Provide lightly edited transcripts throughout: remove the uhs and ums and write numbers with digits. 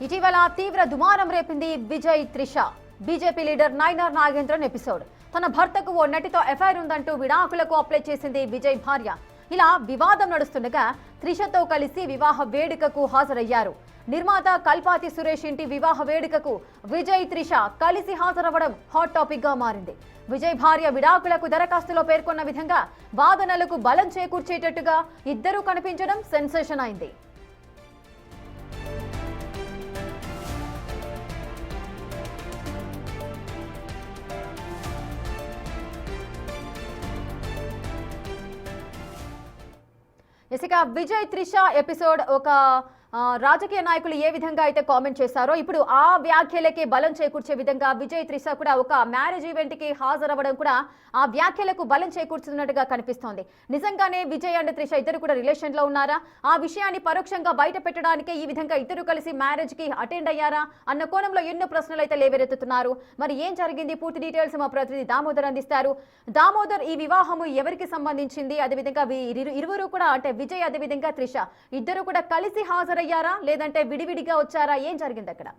ఇటీవల తీవ్ర దుమారం రేపింది Vijay Trisha. BJP leader Nainar Nagendran episode. తన భర్తకు ఓ నటితో ఎఫ్ఐఆర్ ఉందంటూ విడాకులకు అప్లై చేసింది విజయ్ భార్య. ఇలా వివాదం నడుస్తుండగా త్రిషతో కలిసి వివాహ వేడుకకు హాజరయ్యారు. నిర్మాత కల్పాతి సురేష్ ఇంటి వివాహ వేడుకకు విజయ్ త్రిష కలిసి హాజరవ్వడం హాట్ టాపిక్ గా మారింది. విజయ్ భార్య విడాకులకు దరఖాస్తులో పేర్కొన్న విధంగా వాదనలకు బలం చేకూర్చేటట్టుగా ఇద్దరూ కనిపించడం సెన్సేషన్ అయింది. ఇక విజయ్ త్రిష ఎపిసోడ్ ఒక రాజకీయ నాయకులు ఏ విధంగా అయితే కామెంట్ చేశారో ఇప్పుడు ఆ వ్యాఖ్యలకి బలం చేకూర్చే విధంగా విజయ్ త్రిష కూడా ఒక మ్యారేజ్ ఈవెంట్ కి హాజరవ్వడం కూడా ఆ వ్యాఖ్యలకు బలం చేకూర్చుతున్నట్టుగా కనిపిస్తోంది. నిజంగానే విజయ్ అండ్ త్రిష ఇద్దరు కూడా రిలేషన్ లో ఉన్నారా, ఆ విషయాన్ని పరోక్షంగా బయట పెట్టడానికే ఈ విధంగా ఇద్దరు కలిసి మ్యారేజ్ కి అటెండ్ అయ్యారా అన్న కోణంలో ఎన్నో ప్రశ్నలు అయితే లేవెత్తుతున్నారు. మరి ఏం జరిగింది, పూర్తి డీటెయిల్స్ మా ప్రతినిధి దామోదర్ అందిస్తారు. దామోదర్, ఈ వివాహము ఎవరికి సంబంధించింది? అదేవిధంగా ఇరువురు కూడా అంటే విజయ్ అదేవిధంగా త్రిష ఇద్దరు కూడా కలిసి హాజరయ్యారా లేదంటే విడివిడిగా వచ్చారా? ఏం జరిగింది అక్కడ?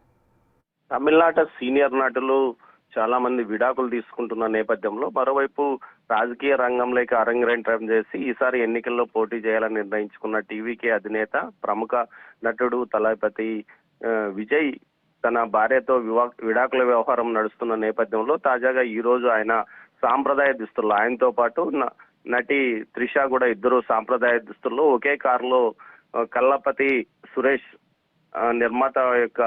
తమిళనాట సీనియర్ నటులు చాలా మంది విడాకులు తీసుకుంటున్న నేపథ్యంలో మరోవైపు రాజకీయ రంగంలోకి అరంగేట్రం చేసి ఈసారి ఎన్నికల్లో పోటీ చేయాలని నిర్ణయించుకున్న టీవీకే అధినేత ప్రముఖ నటుడు తలపతి విజయ్ తన భార్యతో విడాకుల వ్యవహారం నడుస్తున్న నేపథ్యంలో తాజాగా ఈ రోజు ఆయన సాంప్రదాయ దుస్తుల్లో, ఆయనతో పాటు నటి త్రిష కూడా ఇద్దరు సాంప్రదాయ దుస్తుల్లో ఒకే కారులో కల్లాపతి సురేష్ నిర్మాత యొక్క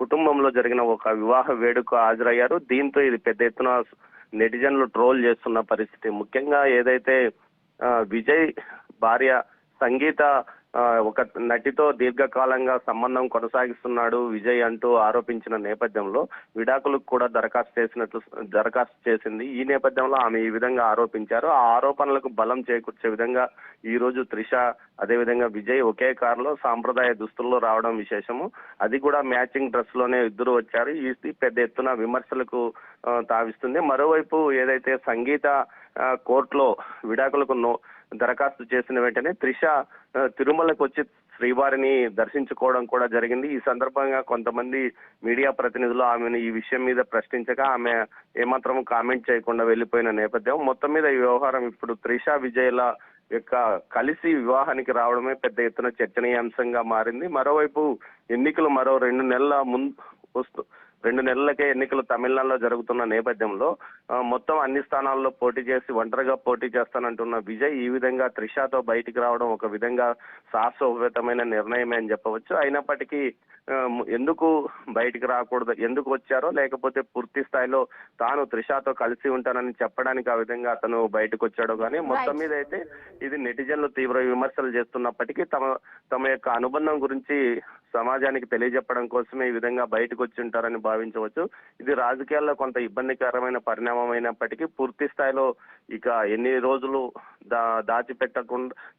కుటుంబంలో జరిగిన ఒక వివాహ వేడుక హాజరయ్యారు. దీంతో ఇది పెద్ద ఎత్తున నెటిజన్లు ట్రోల్ చేస్తున్న పరిస్థితి. ముఖ్యంగా ఏదైతే విజయ్ భార్య సంగీత ఒక నటితో దీర్ఘకాలంగా సంబంధం కొనసాగిస్తున్నాడు విజయ్ అంటూ ఆరోపించిన నేపథ్యంలో విడాకులకు కూడా దరఖాస్తు చేసింది. ఈ నేపథ్యంలో ఆమె ఈ విధంగా ఆరోపించారు. ఆ ఆరోపణలకు బలం చేకూర్చే విధంగా ఈ రోజు త్రిష అదేవిధంగా విజయ్ ఒకే కారులో సాంప్రదాయ దుస్తుల్లో రావడం విశేషము. అది కూడా మ్యాచింగ్ డ్రెస్ లోనే ఇద్దరు వచ్చారు. ఇది పెద్ద ఎత్తున విమర్శలకు తావిస్తుంది. మరోవైపు ఏదైతే సంగీత కోర్టులో విడాకులకు దరఖాస్తు చేసిన వెంటనే త్రిష తిరుమలకు వచ్చి శ్రీవారిని దర్శించుకోవడం కూడా జరిగింది. ఈ సందర్భంగా కొంతమంది మీడియా ప్రతినిధులు ఆమెను ఈ విషయం మీద ప్రశ్నించగా ఆమె ఏమాత్రం కామెంట్ చేయకుండా వెళ్లిపోయిన నేపథ్యం. మొత్తం మీద ఈ వ్యవహారం ఇప్పుడు త్రిష విజయ్ల యొక్క కలిసి వివాహానికి రావడమే పెద్ద ఎత్తున చర్చనీయాంశంగా మారింది. మరోవైపు ఎన్నికలు మరో 2 నెలలకే ఎన్నికలు తమిళనాడులో జరుగుతున్న నేపథ్యంలో మొత్తం అన్ని స్థానాల్లో పోటీ చేసి ఒంటరిగా పోటీ చేస్తానంటున్న విజయ్ ఈ విధంగా త్రిషతో బయటికి రావడం ఒక విధంగా సాహసోపేతమైన నిర్ణయమే అని చెప్పవచ్చు. అయినప్పటికీ ఎందుకు బయటికి రాకూడదు, ఎందుకు వచ్చారో లేకపోతే పూర్తి స్థాయిలో తాను త్రిషతో కలిసి ఉంటానని చెప్పడానికి ఆ విధంగా అతను బయటకు వచ్చాడో కానీ మొత్తం మీద అయితే ఇది నెటిజన్లు తీవ్ర విమర్శలు చేస్తున్నప్పటికీ తమ యొక్క అనుబంధం గురించి సమాజానికి తెలియజెప్పడం కోసమే ఈ విధంగా బయటకు వచ్చి ఉంటారని భావించవచ్చు. ఇది రాజకీయాల్లో కొంత ఇబ్బందికరమైన పరిణామం అయినప్పటికీ పూర్తి స్థాయిలో ఇక ఎన్ని రోజులు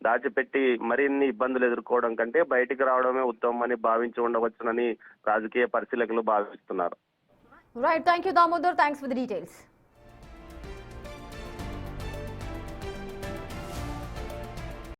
దాచిపెట్టి మరిన్ని ఇబ్బందులు ఎదుర్కోవడం కంటే బయటికి రావడమే ఉత్తమమని భావించి ఉండవచ్చునని రాజకీయ పరిశీలకులు భావిస్తున్నారు. Right, thank you Damodar, thanks for the details.